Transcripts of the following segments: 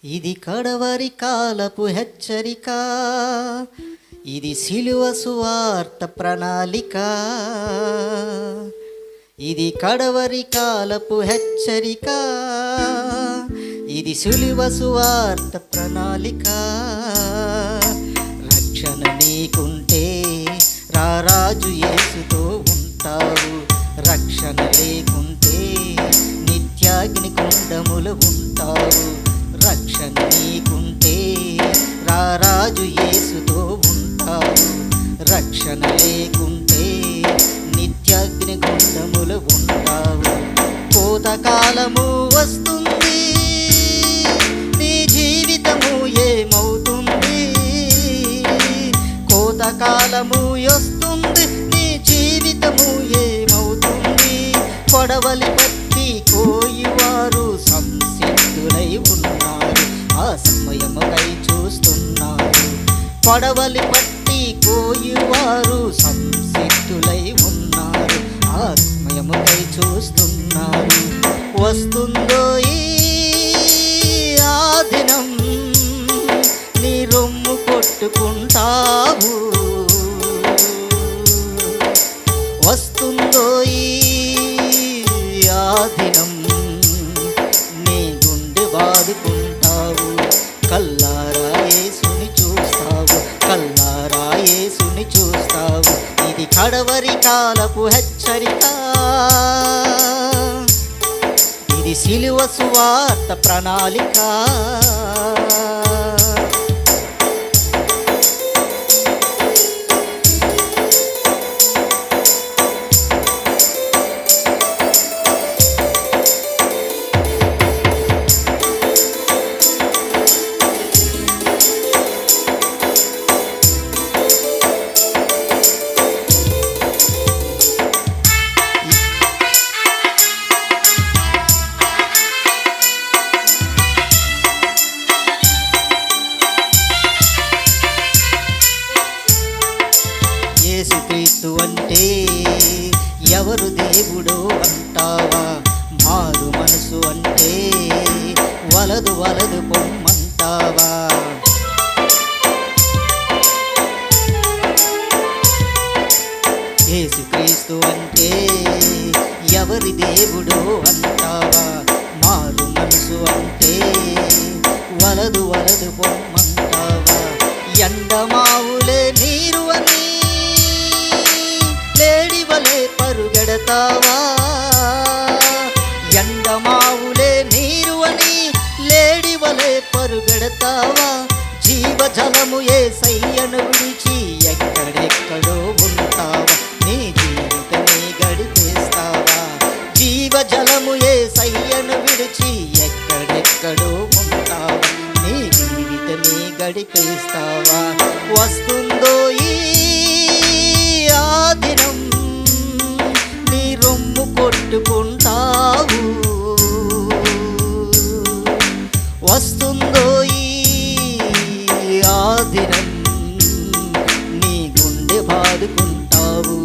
ఇది కడవరి కాలపు హెచ్చరిక, ఇది సిలువ సువార్త ప్రణాళిక. ఇది కడవరి కాలపు హెచ్చరిక, ఇది సిలువ సువార్త ప్రణాళిక. రక్షణ నీకుంటే రారాజు యేసుతో ఉంటావు, రక్షణ లేకుంటే నిత్యాగ్ని కుండములు ఉంటావు. రక్షణ నీకుంటే రారాజు యేసుతో ఉంటావు, రక్షణ లేకుంటే నిత్యాగ్ని గుండములు ఉంటావు. కోతకాలము వస్తుంది, నీ జీవితము ఏమవుతుంది? కోతకాలము వస్తుంది, నీ జీవితము ఏమవుతుంది? కొడవలి పట్టి కోయివారు సంసిద్ధులై ఉన్నారు, ఆ సమయముకై చూస్తున్నారు. కొడవలి పట్టి కోయివారు సంసిద్ధులై ఉన్నారు, ఆ సమయముకై చూస్తున్నారు. వస్తుందో ఈ ఆ దినం, నీ రొమ్ము కొట్టుకుంటావు. వస్తుందో ఈ ఆ దినం, నీ గుండె బాదుకుంటావు. కల్లారా యేసుని చూస్తావు, కల్లారా యేసుని చూస్తావు. ఇది కడవరి కాలపు హెచ్చరిక, ఇది సిలువ సువార్త ప్రణాళిక. యేసుక్రీస్తు అంటే ఎవరు దేవుడో అంటావా? మారు మనసు అంటే వలదు వలదు పొమ్మంటావా? యేసుక్రీస్తు అంటే ఎవరి దేవుడో అంటావా? మారు మనసు అంటే వలదు వలదు పొమ్మంటావా? ఎండమావులే నీరు అని లేడివలే పరుగెడతావా? ఎండమావులే నీరు అని లేడివలే పరుగెడతావా? జీవజలము యేసయ్యను విడిచి ఎక్కడెక్కడో ఉంటావా? నీ జీవితమే గడిపేస్తావా? జీవజలము యేసయ్యను విడిచి ఎక్కడెక్కడో ఉంటావా? నీ జీవితమే గడిపేస్తావా? వస్తుందో ఈ ఆ దినం, నీ రొమ్ము కొట్టుకుంటావు. వస్తుందో ఈ ఆ దినం, నీ గుండె బాదుకుంటావు.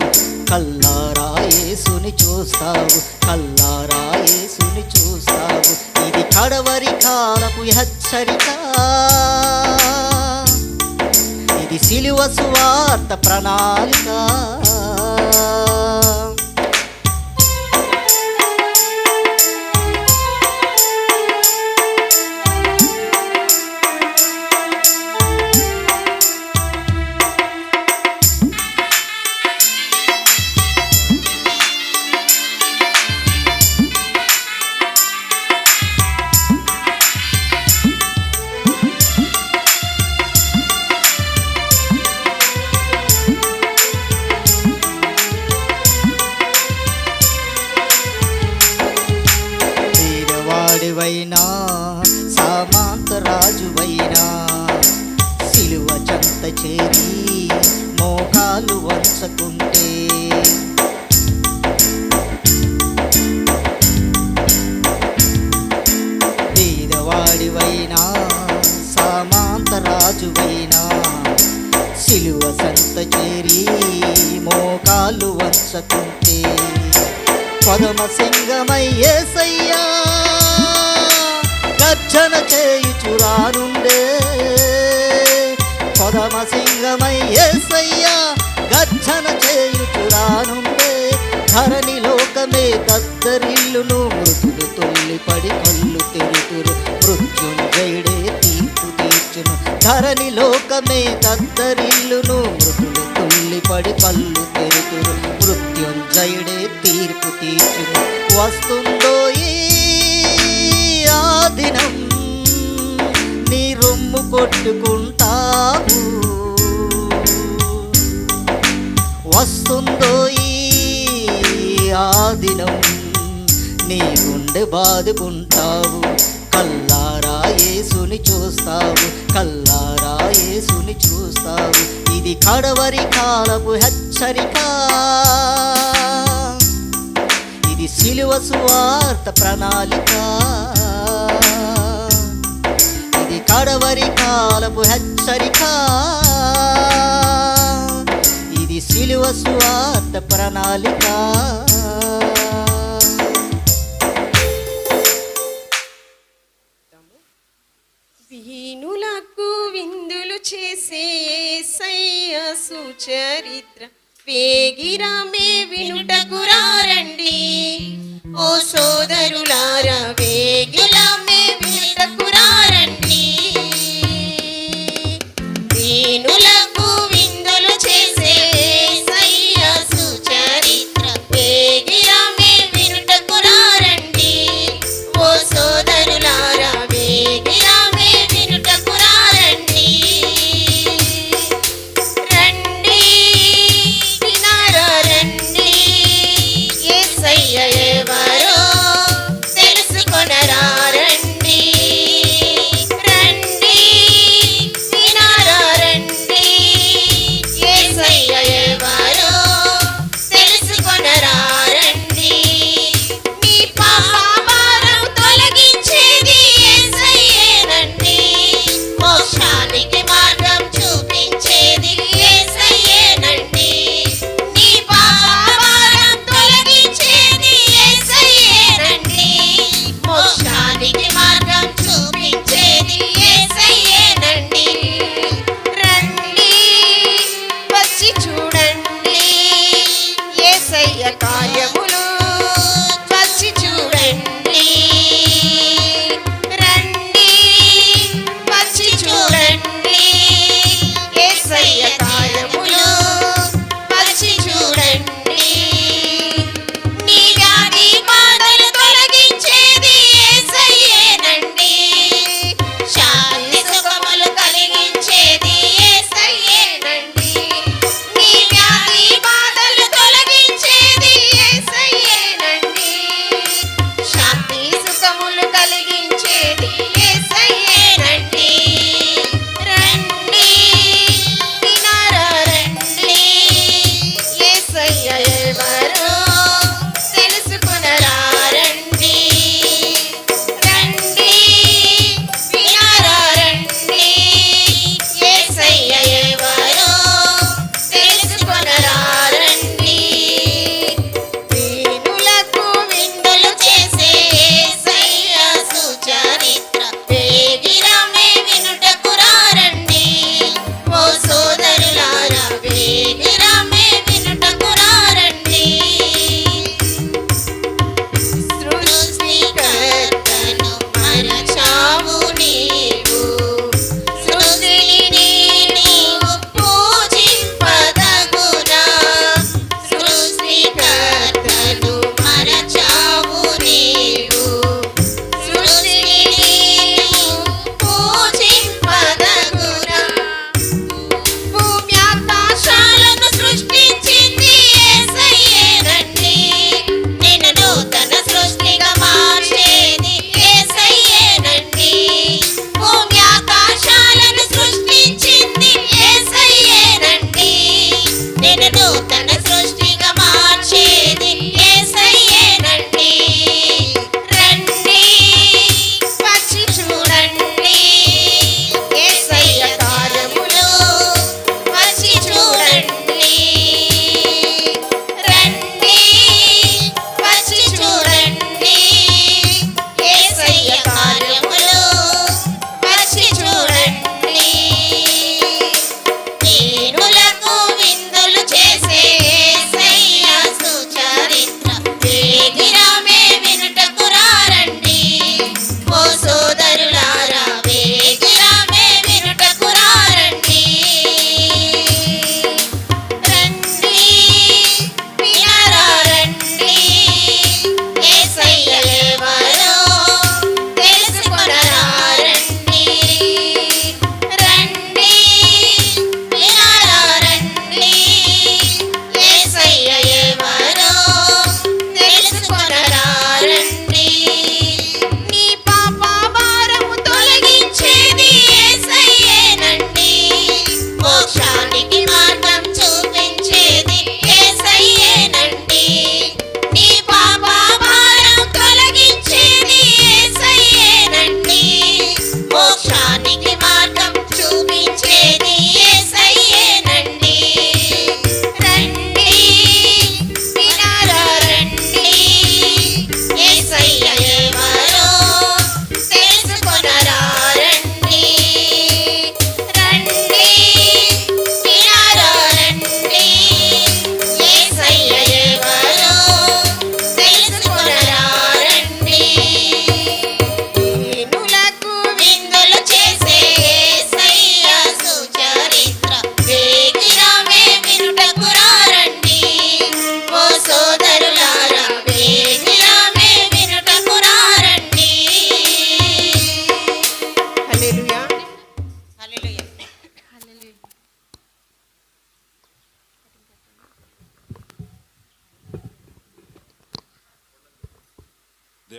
కల్లారా యేసుని చూస్తావు, కల్లారా యేసుని చూస్తావు. ఇది కడవరి కాలపు హెచ్చరిక, ఇది సిలువ సువార్త ప్రణాళిక. వాడివైనా సామంతరాజువైనా సిలువ చెంత చేరి మోకాలు వంచకుంటే, పేదవాడివైనా సామంతరాజువైనా సిలువ చెంత చేరి మోకాలు వంచకుంటే, పదమ సింగమై యేసయ్యా గర్జన చేయుచు చేయుచురానుండే కొదమ సింగమై యేసయ్యా గర్జన చేయుచురానుండే ధరణి లోకమే దద్దరిల్లును మృతులు తొల్లిపడి కళ్ళు తెరుతురు మృత్యుంజయుడే తీర్పు తీర్చును ధరణి లోకమే దద్దరిల్లును మృతులు తొల్లిపడి కళ్ళు తెరుతురు మృత్యుంజయుడే తీర్పు తీర్చును వస్తుందో ఆ దినం నీ రొమ్ము కొట్టుకుంటావు వస్తుందో ఆ దినం నీ గుండె బాదుకుంటావు కల్లారా యేసుని చూస్తావు కల్లారా యేసుని చూస్తావు ఇది కడవరి కాలపు హెచ్చరిక ఇది సిలువ సువార్త ప్రణాళిక ఇది కడవరి కాలపు హెచ్చరిక ఇది సిలువ సువార్త ప్రణాళిక దీనులకు విందులు చేసే యేసయ్య సుచరిత్ర వేగిరమే వినుటకు రండి ఓ సోదరులారా వేగి